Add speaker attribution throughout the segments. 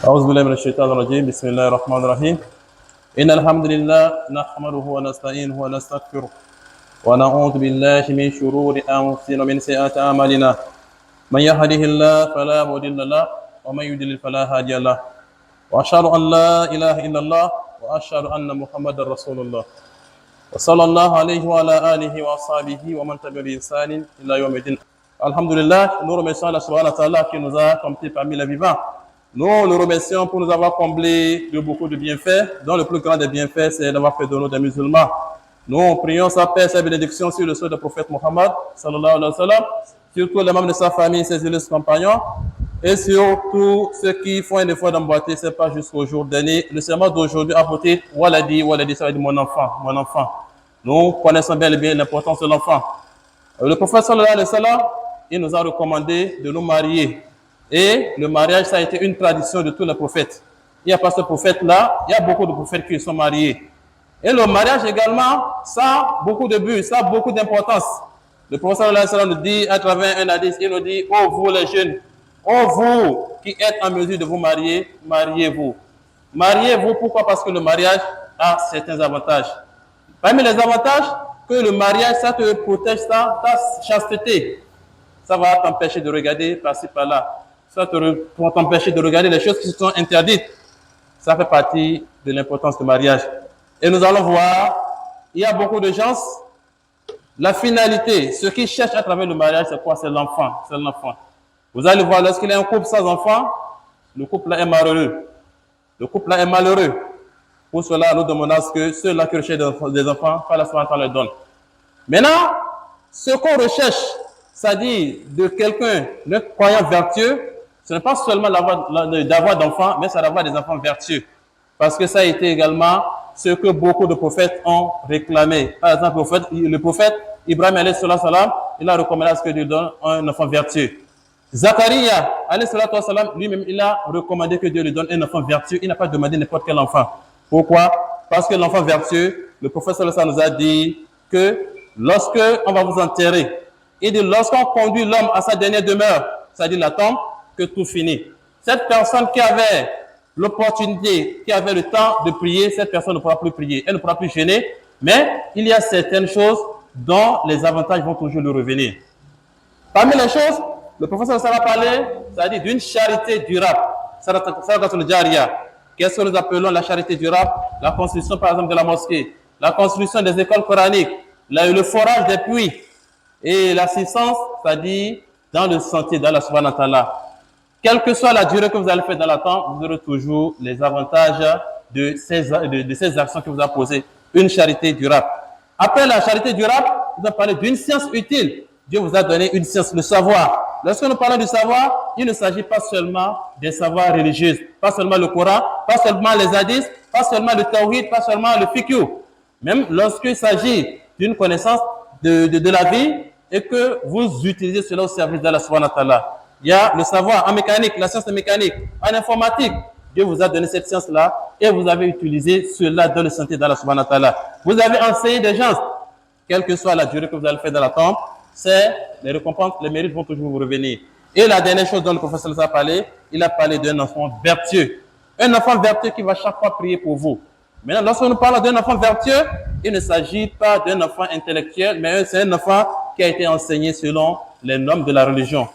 Speaker 1: أعوذ بالله من الشيطان الرجيم بسم الله الرحمن الرحيم إن الحمد لله نحمده ونستعينه ونستغفره ونعوذ بالله من شرور أنفسنا ومن سيئات أعمالنا من يهده الله فلا مضل له ومن يضلل فلا هادي له وأشهد أن لا إله إلا الله وأشهد أن محمدا رسول الله وصلى الله عليه وعلى آله وأصحابه ومن تبع بإحسان إلى يوم الدين. Alhamdulillah, nous remercions Allah subhanahu wa ta'ala qui nous a comptés parmi les vivants. Nous le remercions pour nous avoir comblé de beaucoup de bienfaits, dont le plus grand des bienfaits, c'est d'avoir fait de nous des musulmans. Nous prions sa paix, sa bénédiction sur le sceau du prophète Mohammed, sallallahu alayhi wa sallam, sur tous les membres de sa famille, ses illustres compagnons, et sur tous ceux qui font un effort d'emboîter ses pas jusqu'au jour dernier. Le serment d'aujourd'hui a porté Waladi, Waladi, ça veut dire mon enfant, mon enfant. Nous connaissons bel et bien l'importance de l'enfant. Le prophète sallallahu alayhi wa sallam, il nous a recommandé de nous marier. Et le mariage, ça a été une tradition de tous les prophètes. Il n'y a pas ce prophète-là, il y a beaucoup de prophètes qui sont mariés. Et le mariage également, ça a beaucoup de buts, ça a beaucoup d'importance. Le prophète sallallahu alayhi wa sallam nous dit, à travers un hadith, il nous dit, oh vous les jeunes, oh vous qui êtes en mesure de vous marier, mariez-vous. Mariez-vous, pourquoi? Parce que le mariage a certains avantages. Parmi les avantages, que le mariage, ça te protège, ta chasteté. Ça va t'empêcher de regarder par-ci, par-là. Ça va t'empêcher de regarder les choses qui sont interdites. Ça fait partie de l'importance du mariage. Et nous allons voir, il y a beaucoup de gens, la finalité, ce qu'ils cherchent à travers le mariage, c'est quoi? C'est l'enfant. C'est l'enfant. Vous allez voir, lorsqu'il y a un couple sans enfant, le couple-là est malheureux. Le couple-là est malheureux. Pour cela, nous demandons que ceux-là qui recherchent des enfants, qu'Allah subhanahu wa ta'ala donne. Maintenant, ce qu'on recherche, c'est-à-dire de quelqu'un, de croyant vertueux, ce n'est pas seulement d'avoir d'enfants, mais c'est d'avoir des enfants vertueux. Parce que ça a été également ce que beaucoup de prophètes ont réclamé. Par exemple, le prophète Ibrahim, alayhi salam, il a recommandé à ce que Dieu donne un enfant vertueux. Zacharia, alayhi salam, lui-même, il a recommandé que Dieu lui donne un enfant vertueux. Il n'a pas demandé n'importe quel enfant. Pourquoi? Parce que l'enfant vertueux, le prophète sallallahu nous a dit que lorsque on va vous enterrer, il dit lorsqu'on conduit l'homme à sa dernière demeure, c'est-à-dire la tombe, que tout finit. Cette personne qui avait l'opportunité, qui avait le temps de prier, cette personne ne pourra plus prier, elle ne pourra plus gêner, mais il y a certaines choses dont les avantages vont toujours lui revenir. Parmi les choses, le professeur va parler, c'est-à-dire d'une charité durable, sadaqatul jariya. Qu'est-ce que nous appelons la charité durable? La construction, par exemple, de la mosquée, la construction des écoles coraniques, le forage des puits et l'assistance, c'est-à-dire dans le sentier d'Allah subhanahu wa ta'ala. Quelle que soit la durée que vous allez faire dans la temps, vous aurez toujours les avantages de ces actions que vous avez posées. Une charité durable. Après la charité durable, vous avez parlé d'une science utile. Dieu vous a donné une science, le savoir. Lorsque nous parlons du savoir, il ne s'agit pas seulement des savoirs religieux, pas seulement le Coran, pas seulement les hadiths, pas seulement le tawhid, pas seulement le fiqh. Même lorsqu'il s'agit d'une connaissance de la vie et que vous utilisez cela au service d'Allah subhanahu wa ta'ala. Il y a le savoir en mécanique, la science de mécanique, en informatique. Dieu vous a donné cette science-là et vous avez utilisé cela dans le sentier d'Allah subhanahu wa ta'ala. Vous avez enseigné des gens, quelle que soit la durée que vous allez faire dans la tombe, c'est les récompenses, les mérites vont toujours vous revenir. Et la dernière chose dont le professeur a parlé, il a parlé d'un enfant vertueux. Un enfant vertueux qui va chaque fois prier pour vous. Maintenant, lorsque nous parlons d'un enfant vertueux, il ne s'agit pas d'un enfant intellectuel, mais c'est un enfant qui a été enseigné selon les normes de la religion.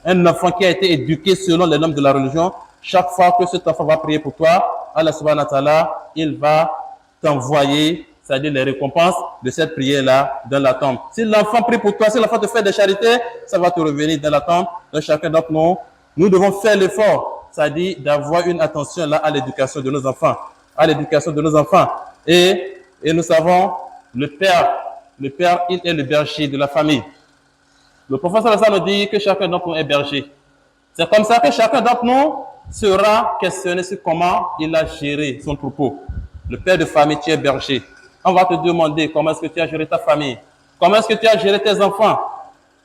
Speaker 1: Un enfant qui a été éduqué selon les normes de la religion. Chaque fois que cet enfant va prier pour toi, Allah subhanahu wa ta'ala, il va t'envoyer, c'est-à-dire les récompenses de cette prière-là dans la tombe. Si l'enfant prie pour toi, si l'enfant te fait des charités, ça va te revenir dans la tombe. Donc chacun d'entre nous, nous devons faire l'effort, c'est-à-dire d'avoir une attention là à l'éducation de nos enfants. À l'éducation de nos enfants. Et nous savons, le père, il est le berger de la famille. Le professeur nous dit que chacun d'entre nous est berger. C'est comme ça que chacun d'entre nous sera questionné sur comment il a géré son troupeau. Le père de famille, tu es berger. On va te demander comment est-ce que tu as géré ta famille. Comment est-ce que tu as géré tes enfants.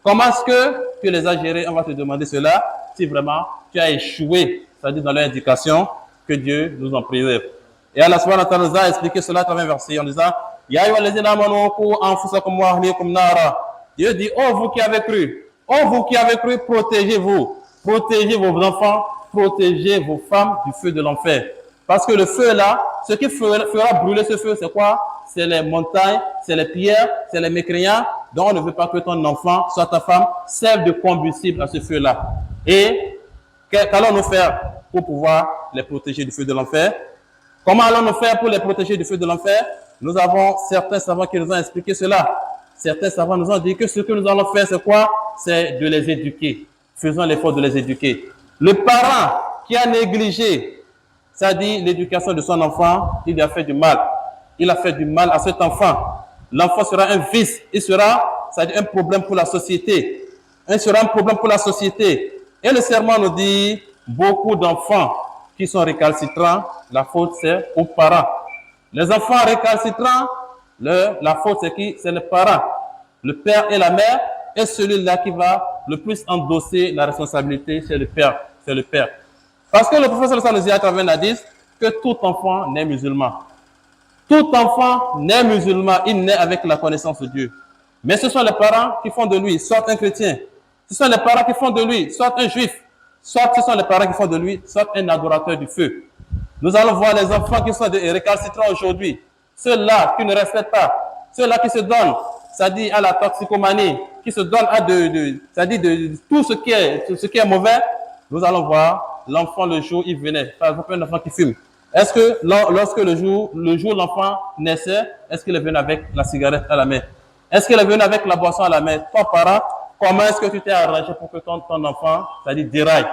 Speaker 1: Comment est-ce que tu les as gérés. On va te demander cela si vraiment tu as échoué, c'est-à-dire dans leur éducation, que Dieu nous en préserve. Et Allah subhanahu wa ta'ala nous a expliqué cela à travers un verset en disant Ya ayyuhallazina amanu qu anfusakum wa ahlikum nara. Dieu dit, oh vous qui avez cru, protégez-vous. Protégez vos enfants, protégez vos femmes du feu de l'enfer. Parce que le feu là, ce qui fera brûler ce feu, c'est quoi? C'est les montagnes, c'est les pierres, c'est les mécréants. Donc on ne veut pas que ton enfant, soit ta femme, serve de combustible à ce feu-là. Et qu'allons-nous faire pour pouvoir les protéger du feu de l'enfer? Comment allons-nous faire pour les protéger du feu de l'enfer? Nous avons certains savants qui nous ont expliqué cela. Certains savants nous ont dit que ce que nous allons faire, c'est quoi? C'est de les éduquer. Faisons l'effort de les éduquer. Le parent qui a négligé, c'est-à-dire l'éducation de son enfant, il a fait du mal. Il a fait du mal à cet enfant. L'enfant sera un vice. Il sera, c'est-à-dire un problème pour la société. Il sera un problème pour la société. Et le serment nous dit, beaucoup d'enfants qui sont récalcitrants, la faute c'est aux parents. Les enfants récalcitrants, la faute c'est qui? C'est les parents. Le père et la mère, et celui-là qui va le plus endosser la responsabilité, c'est le père. C'est le père. Parce que le professeur nous dit à travers un hadith que tout enfant naît musulman. Tout enfant naît musulman, il naît avec la connaissance de Dieu. Mais ce sont les parents qui font de lui soit un chrétien. Ce sont les parents qui font de lui soit un juif. Soit ce sont les parents qui font de lui soit un adorateur du feu. Nous allons voir les enfants qui sont récalcitrants aujourd'hui. Ceux-là qui ne respectent pas. Ceux-là qui se donnent, c'est-à-dire à la toxicomanie, qui se donnent à c'est-à-dire de tout ce qui est mauvais. Nous allons voir l'enfant le jour il venait. Par exemple, un enfant qui fume. Est-ce que lorsque le jour l'enfant naissait, est-ce qu'il est venu avec la cigarette à la main? Est-ce qu'il est venu avec la boisson à la main? Toi, parent, comment est-ce que tu t'es arrangé pour que ton enfant, c'est-à-dire déraille?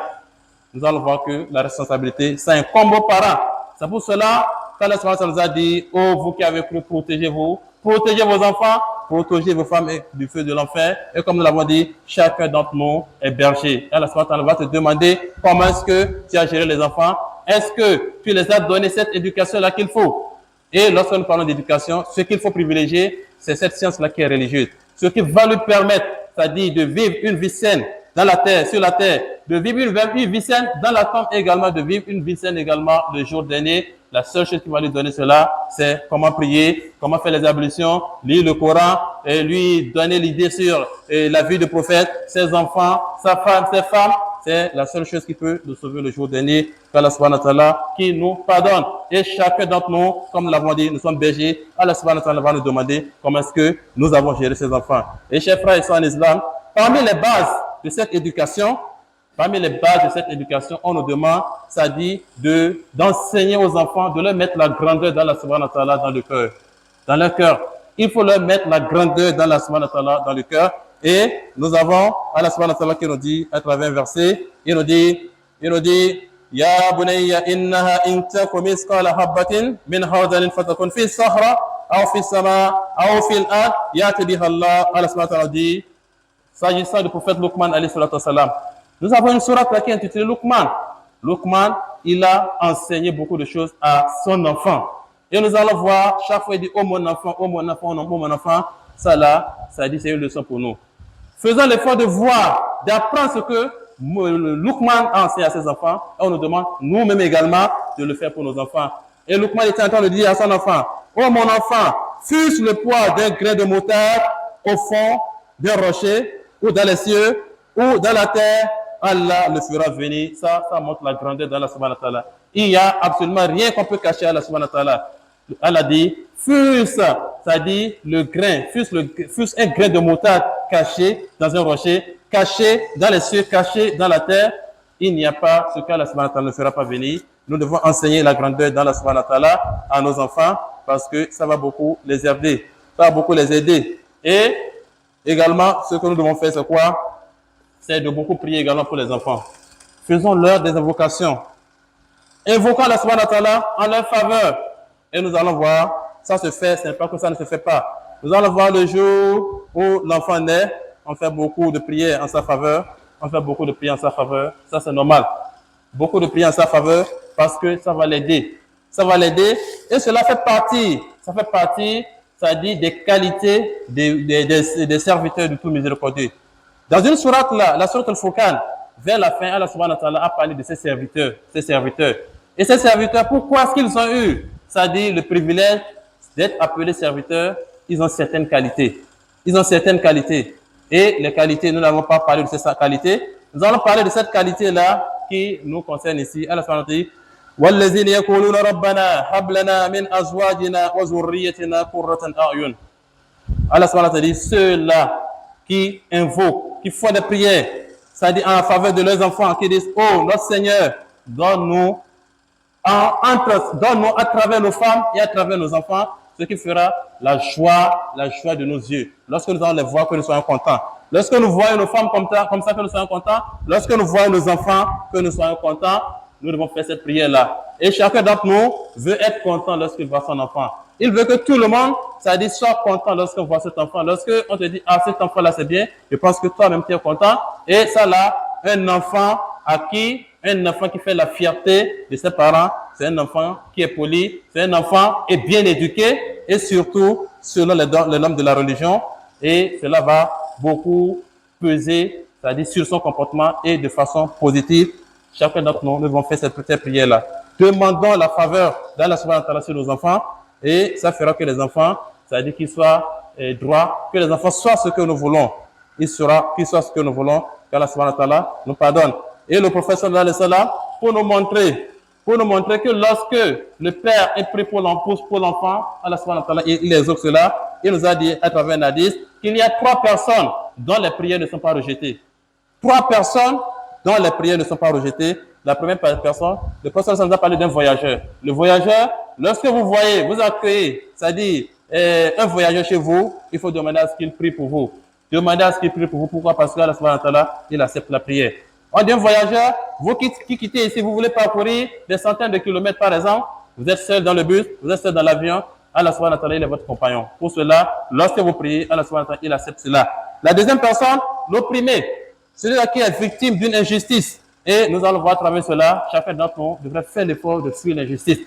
Speaker 1: Nous allons voir que la responsabilité, c'est un combo parent. C'est pour cela qu'Allah nous a dit, oh, vous qui avez cru, protégez-vous, protégez vos enfants, protégez vos femmes du feu de l'enfer. Et comme nous l'avons dit, chacun d'entre nous est berger. Allah va te demander comment est-ce que tu as géré les enfants. Est-ce que tu les as donné cette éducation-là qu'il faut? Et lorsque nous parlons d'éducation, ce qu'il faut privilégier, c'est cette science-là qui est religieuse. Ce qui va lui permettre, c'est-à-dire de vivre une vie saine dans la terre, sur la terre, de vivre une vie saine dans la tombe également, de vivre une vie saine également le jour dernier. La seule chose qui va lui donner cela, c'est comment prier, comment faire les ablutions, lire le Coran, et lui donner l'idée sur la vie du prophète, ses enfants, sa femme, ses femmes. C'est la seule chose qui peut nous sauver le jour dernier, qu'Allah subhanahu wa ta'ala qui nous pardonne. Et chacun d'entre nous, comme nous l'avons dit, nous sommes bergers. Allah subhanahu wa ta'ala va nous demander comment est-ce que nous avons géré ces enfants. Et chers frères et sœurs en islam, parmi les bases de cette éducation, on nous demande, c'est-à-dire d'enseigner aux enfants, de leur mettre la grandeur d'Allah subhanahu wa ta'ala dans le cœur. Dans leur cœur. Il faut leur mettre la grandeur d'Allah subhanahu wa ta'ala dans le cœur. Et nous avons Allah subhanahu wa ta'ala qui nous dit à travers un verset, il nous dit, Ya bunayya innaha in taku misqala habatin min khardalin fatakun fi sahra aw fi sama aw fi al-ard yati biha Allah. Allah subhanahu wa ta'ala dit, s'agissant du prophète Luqman alayhi salatu wassalam, nous avons une sourate qui est intitulée Luqman. Luqman, il a enseigné beaucoup de choses à son enfant. Et nous allons voir, chaque fois il dit, oh mon enfant, oh mon enfant, oh mon enfant, ça là, ça dit c'est une leçon pour nous. Faisons l'effort de voir, d'apprendre ce que Luqman a enseigné à ses enfants. Et on nous demande, nous-mêmes également, de le faire pour nos enfants. Et Luqman était en train de dire à son enfant, oh mon enfant, fût-ce le poids d'un grain de moutarde au fond d'un rocher, ou dans les cieux, ou dans la terre, Allah le fera venir. Ça montre la grandeur d'Allah subhanahu wa ta'ala. Il n'y a absolument rien qu'on peut cacher à Allah subhanahu wa ta'ala. Allah dit, fût-ce, ça dit le grain, fût-ce un grain de moutarde caché dans un rocher, caché dans les cieux, caché dans la terre, il n'y a pas ce qu'Allah subhanahu wa ta'ala ne fera pas venir. Nous devons enseigner la grandeur d'Allah subhanahu wa ta'ala à nos enfants parce que ça va beaucoup les aider. Ça va beaucoup les aider. Et également, ce que nous devons faire, c'est quoi? C'est de beaucoup prier également pour les enfants. Faisons-leur des invocations. Invoquons Allah subhanahu wa ta'ala en leur faveur. Et nous allons voir, ça se fait, ce n'est pas que ça ne se fait pas. Nous allons voir le jour où l'enfant naît, on fait beaucoup de prières en sa faveur. On fait beaucoup de prières en sa faveur. Ça, c'est normal. Beaucoup de prières en sa faveur parce que ça va l'aider. Ça va l'aider et cela fait partie, ça dit, des qualités des serviteurs du tout miséricordieux. Dans une sourate là, la sourate Al-Furqan, vers la fin, Allah subhanahu wa ta'ala a parlé de ses serviteurs. Et ces serviteurs, pourquoi est-ce qu'ils ont eu, ça dit, le privilège d'être appelés serviteurs? Ils ont certaines qualités. Et les qualités, nous n'avons pas parlé de ces qualités. Nous allons parler de cette qualité-là qui nous concerne ici. Allah subhanahu wa ta'ala dit وَالَّذِينَ يَقُولُونَ رَبَّنَا هَبْ لَنَا مِنْ أَزْوَاجِنَا وَذُرِّيَّتِنَا قُرَّةَ أَعْيُنٍ. Allah subhanahu wa ta'ala dit ceux-là qui invoquent, qui font des prières, c'est-à-dire en faveur de leurs enfants, qui disent oh notre Seigneur, donne-nous donne-nous à travers nos femmes et à travers nos enfants ce qui fera la joie de nos yeux. Lorsque nous allons les voir, que nous soyons contents. Lorsque nous voyons nos femmes comme ça, que nous soyons contents. Lorsque nous voyons nos enfants, que nous soyons contents. Nous devons faire cette prière-là. Et chacun d'entre nous veut être content lorsqu'il voit son enfant. Il veut que tout le monde, c'est-à-dire, soit content lorsqu'on voit cet enfant. Lorsqu'on te dit, ah, cet enfant-là, c'est bien, je pense que toi-même, tu es content. Et ça, là, un enfant qui fait la fierté de ses parents, c'est un enfant qui est poli, c'est un enfant qui est bien éduqué, et surtout, selon les normes de la religion, et cela va beaucoup peser, c'est-à-dire sur son comportement et de façon positive. Chacun d'entre nous devons faire cette petite prière-là. Demandons la faveur d'Allah subhanahu wa ta'ala sur nos enfants, et ça fera que les enfants, c'est-à-dire qu'ils soient droits, que les enfants soient ce que nous voulons. Qu'ils soient ce que nous voulons, qu'Allah subhanahu wa ta'ala nous pardonne. Et le prophète sallallahu alayhi wa sallam, pour nous montrer que lorsque le père est pris pour l'enfant, Allah subhanahu wa ta'ala, il exauce cela. Il nous a dit à travers un hadith qu'il y a 3 personnes dont les prières ne sont pas rejetées. 3 personnes dont les prières ne sont pas rejetées. La première personne, le prophète nous a parlé d'un voyageur. Le voyageur, lorsque vous accueillez, c'est-à-dire un voyageur chez vous, il faut demander à ce qu'il prie pour vous. Demandez à ce qu'il prie pour vous. Pourquoi? Parce que Allah subhanahu wa ta'ala, il accepte la prière. On dit un voyageur, vous qui quittez ici, vous voulez parcourir des centaines de kilomètres par exemple, vous êtes seul dans le bus, vous êtes seul dans l'avion, Allah subhanahu wa ta'ala, il est votre compagnon. Pour cela, lorsque vous priez, Allah subhanahu wa ta'ala, il accepte cela. La deuxième personne, l'opprimé, celui-là qui est victime d'une injustice. Et nous allons voir à travers cela, chacun d'entre nous devrait faire l'effort de fuir l'injustice.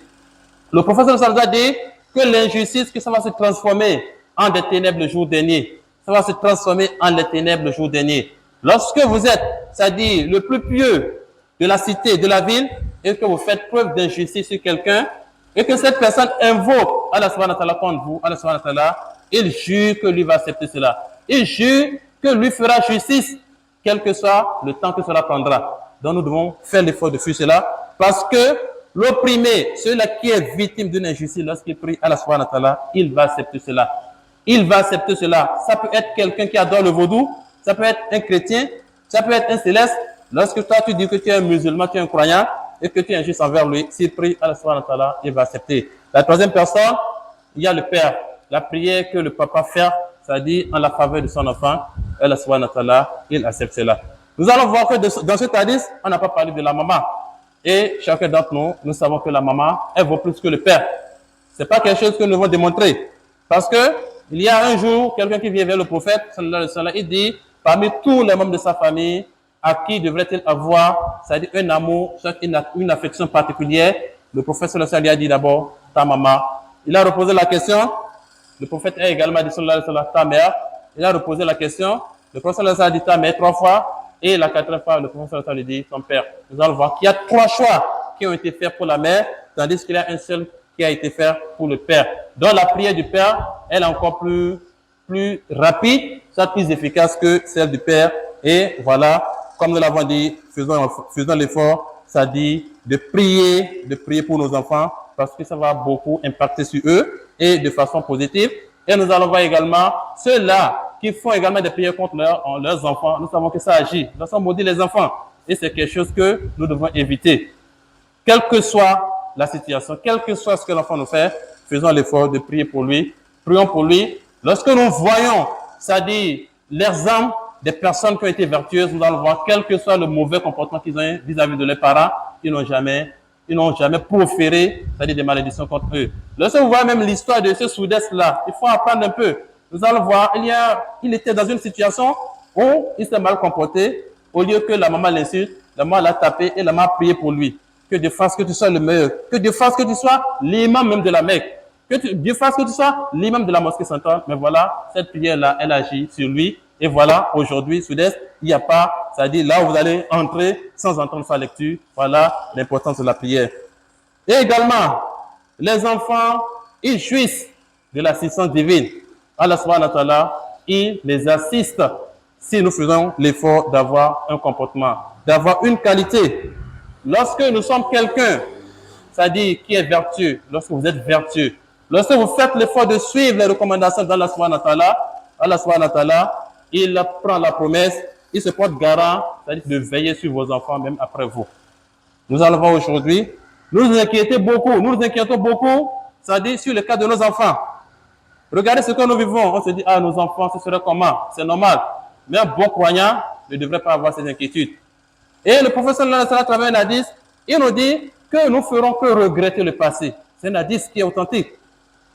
Speaker 1: Le prophète sallallahu alayhi wa sallam a dit que l'injustice, que ça va se transformer en des ténèbres le jour dernier. Ça va se transformer en les ténèbres le jour dernier. Lorsque vous êtes, c'est-à-dire le plus pieux de la cité, de la ville, et que vous faites preuve d'injustice sur quelqu'un, et que cette personne invoque Allah subhanahu wa ta'ala contre vous, Allah subhanahu wa ta'ala, il jure que lui va accepter cela. Il jure que lui fera justice, quel que soit le temps que cela prendra. Donc nous devons faire l'effort de fuir cela, parce que l'opprimé, celui-là qui est victime d'une injustice, lorsqu'il prie Allah subhanahu wa ta'ala, il va accepter cela. Il va accepter cela. Ça peut être quelqu'un qui adore le vaudou, ça peut être un chrétien, ça peut être un céleste. Lorsque toi tu dis que tu es un musulman, tu es un croyant, et que tu es injuste envers lui, s'il prie Allah subhanahu wa ta'ala, il va accepter. La troisième personne, il y a le père. La prière que le papa fait, c'est-à-dire en la faveur de son enfant, Allah subhanahu wa ta'ala, il accepte cela. Nous allons voir que dans ce hadith, on n'a pas parlé de la maman. Et chacun d'entre nous, nous savons que la maman, elle vaut plus que le père. C'est pas quelque chose que nous devons démontrer. Parce que, il y a un jour, quelqu'un qui vient vers le prophète, sallallahu alayhi wa sallam, il dit, parmi tous les membres de sa famille, à qui devrait-il avoir, c'est-à-dire un amour, une affection particulière? Le prophète sallallahu alayhi wa sallam, lui a dit d'abord, ta maman. Il a reposé la question. Le prophète a également dit, sallallahu alayhi wa sallam, ta mère. Il a reposé la question. Le prophète sallallahu alayhi wa sallam a dit, ta mère 3 fois. Et la 4e fois, le prophète sallallahu alayhi wa sallam dit, ton père. Nous allons voir qu'il y a 3 choix qui ont été faits pour la mère, tandis qu'il y a un seul qui a été fait pour le père. Donc la prière du père, elle est encore plus rapide, soit plus efficace que celle du père. Et voilà, comme nous l'avons dit, faisons l'effort, ça dit de prier pour nos enfants, parce que ça va beaucoup impacter sur eux et de façon positive. Et nous allons voir également ceux-là qui font également des prières contre leurs enfants. Nous savons que ça agit. Nous sommes maudits les enfants. Et c'est quelque chose que nous devons éviter. Quelle que soit la situation, quel que soit ce que l'enfant nous fait, faisons l'effort de prier pour lui. Prions pour lui. Lorsque nous voyons, c'est-à-dire les âmes des personnes qui ont été vertueuses, nous allons voir quel que soit le mauvais comportement qu'ils ont vis-à-vis de leurs parents, ils n'ont jamais proféré, c'est-à-dire des malédictions contre eux. Lorsque vous voyez même l'histoire de ce Soudès-là, il faut apprendre un peu. Nous allons voir, il était dans une situation où il s'est mal comporté. Au lieu que la maman l'insulte, la maman l'a tapé et la maman a prié pour lui. Que Dieu fasse que tu sois le meilleur. Que Dieu fasse que tu sois l'imam même de la Mecque. Dieu fasse que tu sois l'imam de la mosquée centrale. Mais voilà, cette prière-là, elle agit sur lui. Et voilà, aujourd'hui, Soudès, il n'y a pas, c'est-à-dire là où vous allez entrer sans entendre sa lecture. Voilà l'importance de la prière. Et également, les enfants, ils jouissent de l'assistance divine. Allah subhanahu wa ta'ala, il les assiste si nous faisons l'effort d'avoir un comportement, d'avoir une qualité lorsque nous sommes quelqu'un, c'est-à-dire qui est vertueux, lorsque vous êtes vertueux, lorsque vous faites l'effort de suivre les recommandations d'Allah subhanahu wa ta'ala, Allah subhanahu wa ta'ala, il prend la promesse, il se porte garant, c'est-à-dire de veiller sur vos enfants même après vous. Nous allons voir aujourd'hui, nous nous inquiétons beaucoup, c'est-à-dire sur le cas de nos enfants. Regardez ce que nous vivons, on se dit, ah, nos enfants, ce serait comment? C'est normal. Mais un bon croyant ne devrait pas avoir ces inquiétudes. Et le professeur sallallahu alayhi wa sallam, à travers un hadith, il nous dit que nous ferons que regretter le passé. C'est un hadith qui est authentique.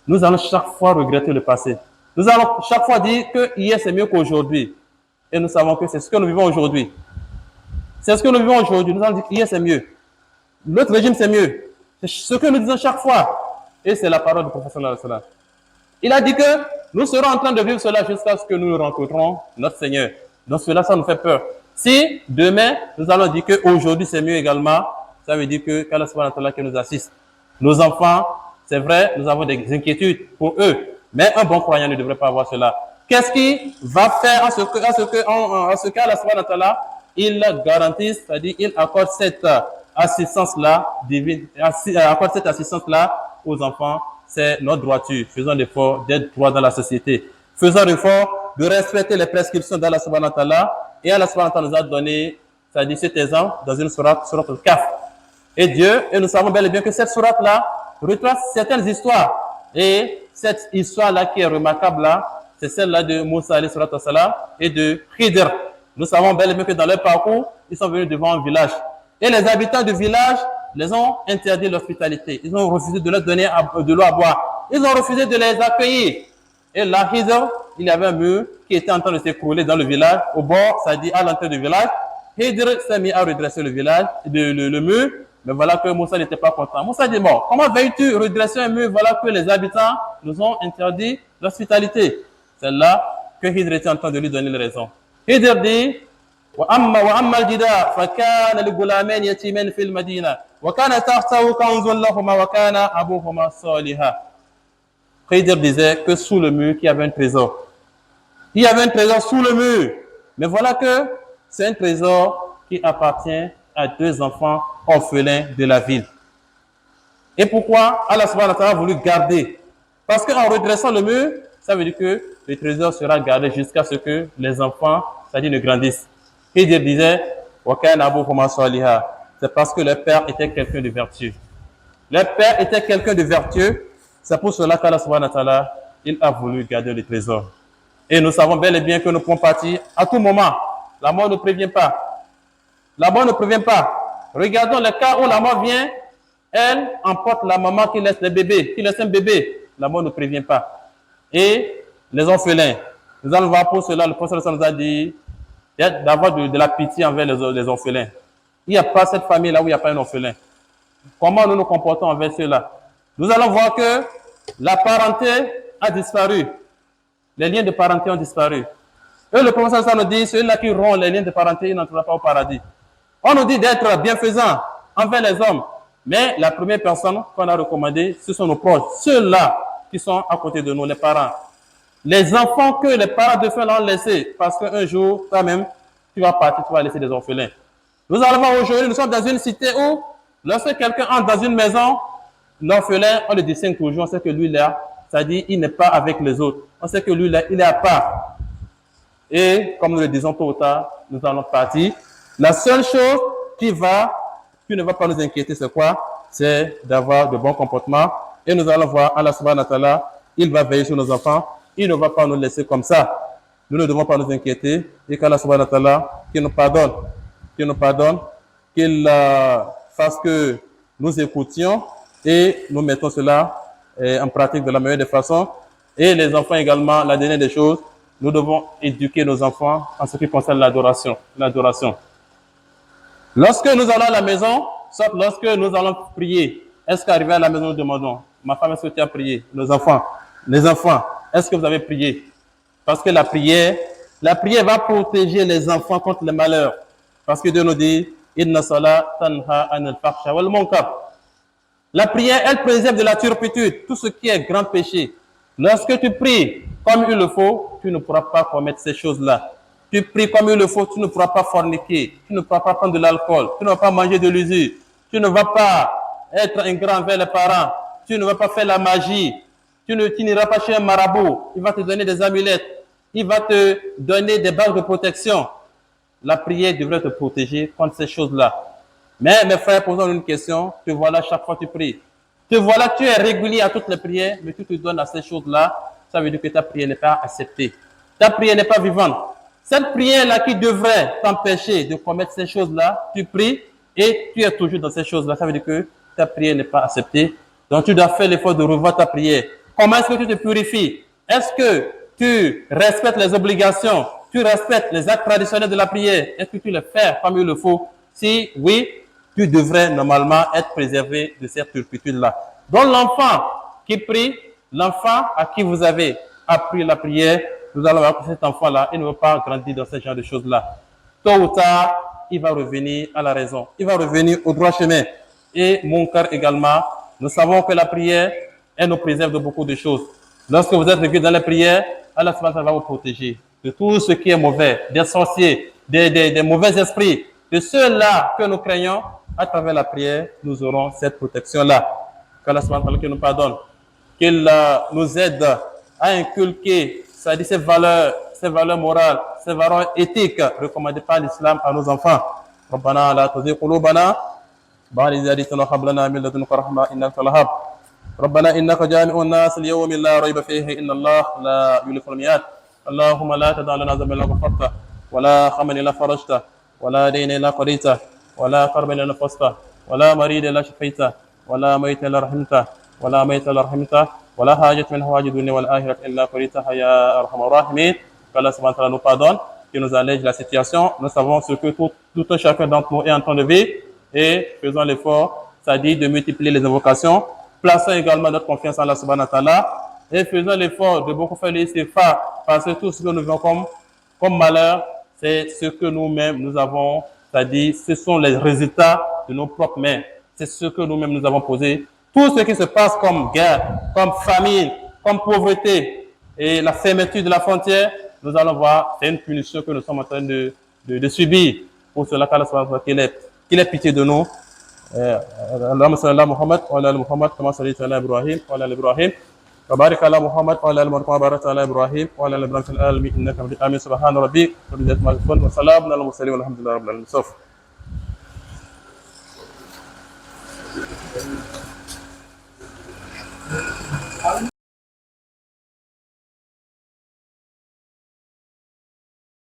Speaker 1: Nous allons chaque fois regretter le passé. Nous allons chaque fois dire que hier c'est mieux qu'aujourd'hui. Et nous savons que c'est ce que nous vivons aujourd'hui. C'est ce que nous vivons aujourd'hui. Nous allons dire qu'hier c'est mieux. L'autre régime c'est mieux. C'est ce que nous disons chaque fois. Et c'est la parole du professeur sallallahu alayhi wa sallam. Il a dit que nous serons en train de vivre cela jusqu'à ce que nous rencontrons notre Seigneur. Donc cela, ça nous fait peur. Si demain, nous allons dire qu'aujourd'hui c'est mieux également, ça veut dire que qu'Allah subhanahu wa ta'ala qui nous assiste. Nos enfants, c'est vrai, nous avons des inquiétudes pour eux, mais un bon croyant ne devrait pas avoir cela. Qu'est-ce qui va faire en ce cas, Allah subhanahu wa ta'ala, il garantisse, c'est-à-dire il accorde cette assistance-là divine, accorde cette assistance-là aux enfants. C'est notre droiture. Faisons l'effort d'être droit dans la société. Faisons l'effort de respecter les prescriptions d'Allah subhanahu wa ta'ala. Et Allah subhanahu wa ta'ala nous a donné, c'est-à-dire cet exemple, dans une sourate al-Kahf. Et nous savons bel et bien que cette sourate-là retrace certaines histoires. Et cette histoire-là qui est remarquable là, c'est celle-là de Moussa alayhi salatu wassalam et de Khidr. Nous savons bel et bien que dans leur parcours, ils sont venus devant un village. Et les habitants du village les ont interdit l'hospitalité. Ils ont refusé de leur donner de l'eau à boire. Ils ont refusé de les accueillir. Et là, il y avait un mur qui était en train de s'écrouler dans le village, au bord, c'est-à-dire à l'entrée du village. Hidr s'est mis à redresser le village, le mur, mais voilà que Moussa n'était pas content. Moussa dit, bon, comment vas-tu redresser un mur, voilà que les habitants nous ont interdit l'hospitalité. C'est là que Hidr était en train de lui donner les raisons. Hidr dit, وأما الجدار فكان لغلامين يتيمين في المدينة وكان تحته كنز لهما وكان أبوهما صالحا. Khidr disait que sous le mur, il y avait un trésor. Il y avait un trésor sous le mur. Mais voilà que c'est un trésor qui appartient à deux enfants orphelins de la ville. Et pourquoi Allah subhanahu wa ta'ala a voulu garder? Parce qu'en redressant le mur, ça veut dire que le trésor sera gardé jusqu'à ce que les enfants, c'est-à-dire ne grandissent. Khidr disait, c'est parce que leur père était quelqu'un de vertueux. Leur père était quelqu'un de vertueux. C'est pour cela qu'Allah subhanahu wa ta'ala, il a voulu garder le trésor. Et nous savons bel et bien que nous pouvons partir à tout moment. La mort ne prévient pas. La mort ne prévient pas. Regardons le cas où la mort vient, elle emporte la maman qui laisse le bébé, qui laisse un bébé. La mort ne prévient pas. Et les orphelins. Nous allons voir pour cela, le prophète nous a dit d'avoir de la pitié envers les orphelins. Il n'y a pas cette famille là où il n'y a pas un orphelin. Comment nous nous comportons envers ceux-là? Nous allons voir que la parenté a disparu. Les liens de parenté ont disparu. Et le prophète nous dit, ceux-là qui rompt les liens de parenté, ils n'entreront pas au paradis. On nous dit d'être bienfaisants envers les hommes. Mais la première personne qu'on a recommandée, ce sont nos proches. Ceux-là qui sont à côté de nous, les parents. Les enfants que les parents de faire l'ont laissé, parce qu'un jour, toi-même, tu vas partir, tu vas laisser des orphelins. Nous allons voir aujourd'hui, nous sommes dans une cité où, lorsque quelqu'un entre dans une maison, l'orphelin, on le distingue toujours, on sait que lui là, c'est-à-dire il n'est pas avec les autres. On sait que lui là, il est à part. Et comme nous le disons tôt ou tard, nous allons partir. La seule chose qui ne va pas nous inquiéter, c'est quoi? C'est d'avoir de bons comportements. Et nous allons voir Allah subhanahu wa ta'ala, il va veiller sur nos enfants. Il ne va pas nous laisser comme ça. Nous ne devons pas nous inquiéter. Et qu'Allah subhanahu wa ta'ala, qu'il nous pardonne, qu'il fasse que nous écoutions et nous mettons cela en pratique de la meilleure des façons. Et les enfants également, la dernière des choses, nous devons éduquer nos enfants en ce qui concerne l'adoration. Lorsque nous allons à la maison, soit lorsque nous allons prier, est-ce qu'arrivé à la maison, nous demandons, ma femme, est-ce que tu as prié? Les enfants, est-ce que vous avez prié? Parce que la prière va protéger les enfants contre les malheurs. Parce que Dieu nous dit, Inna salat tanha anil fakhsha wal munkar. La prière, elle préserve de la turpitude, tout ce qui est grand péché. Lorsque tu pries comme il le faut, tu ne pourras pas commettre ces choses-là. tu pries comme il le faut, tu ne pourras pas forniquer, tu ne pourras pas prendre de l'alcool, tu ne vas pas manger de l'usure, tu ne vas pas être ingrat envers les parents, tu ne vas pas faire la magie, tu n'iras pas chez un marabout, il va te donner des amulettes, il va te donner des bagues de protection. La prière devrait te protéger contre ces choses-là. Mais mes frères, posons une question, te voilà chaque fois que tu pries. Te voilà, tu es régulier à toutes les prières, mais tu te donnes à ces choses-là, ça veut dire que ta prière n'est pas acceptée. Ta prière n'est pas vivante. Cette prière-là qui devrait t'empêcher de commettre ces choses-là, tu pries et tu es toujours dans ces choses-là. Ça veut dire que ta prière n'est pas acceptée. Donc tu dois faire l'effort de revoir ta prière. Comment est-ce que tu te purifies? Est-ce que tu respectes les obligations? Tu respectes les actes traditionnels de la prière? Est-ce que tu les fais comme il le faut? Si oui, tu devrais normalement être préservé de cette turpitude-là. Donc l'enfant qui prie, l'enfant à qui vous avez appris la prière, nous allons voir que cet enfant-là, il ne va pas grandir dans ce genre de choses-là. Tôt ou tard, il va revenir à la raison. Il va revenir au droit chemin. Et mon cœur également, nous savons que la prière, elle nous préserve de beaucoup de choses. Lorsque vous êtes régulier dans la prière, Allah va vous protéger de tout ce qui est mauvais, des sorciers, des mauvais esprits, de ceux-là que nous craignons. À travers la prière, nous aurons cette protection-là. Qu'Allah nous pardonne, qu'il nous aide à inculquer, c'est-à-dire ces valeurs morales, ces valeurs éthiques recommandées par l'islam à nos enfants. ربنا لا تزغ قلوبنا بعد إذ هديتنا وهب لنا من لدنك رحمة إنك أنت الوهاب. ربنا إنك جامع الناس ليوم لا ريب فيه إن الله لا يخلف الميعاد. اللهم لا تدع لنا ذنبا إلا غفرته ولا هما إلا فرجته ولا دينا إلا قضيته ولا كربا إلا نفسته ولا مريضا إلا شفيته ولا ميتا إلا رحمته ولا ميتا إلا رحمته ولا حاجة من حوائج الدنيا والآخرة إلا قضيتها يا أرحم الراحمين. Qu'Allah subhanahu wa ta'ala nous pardonne, qu'il nous allège la situation. Nous savons ce que tout un chacun d'entre nous est en train de vivre et faisons l'effort, c'est-à-dire de multiplier les invocations. Plaçons également notre confiance en Allah subhanahu wa ta'ala et faisons l'effort de beaucoup faire l'istighfar parce que tout ce que nous vivons comme malheur, c'est ce que nous-mêmes nous avons, c'est-à-dire ce sont les résultats de nos propres mains. C'est ce que nous-mêmes nous avons posé. Tout ce qui se passe comme guerre, comme famine, comme pauvreté et la fermeture de la frontière, nous allons voir, c'est une punition que nous sommes en train de subir. Pour cela, qu'il ait pitié de nous. اللهم صل على محمد وعلى ال محمد كما صليت على ابراهيم وعلى ال ابراهيم وبارك على محمد وعلى ال محمد كما باركت على ابراهيم وعلى ال ابراهيم في العالمين انك حميد مجيد. سبحان ربك رب العزه عما يصفون وسلام على المرسلين والحمد لله رب العالمين.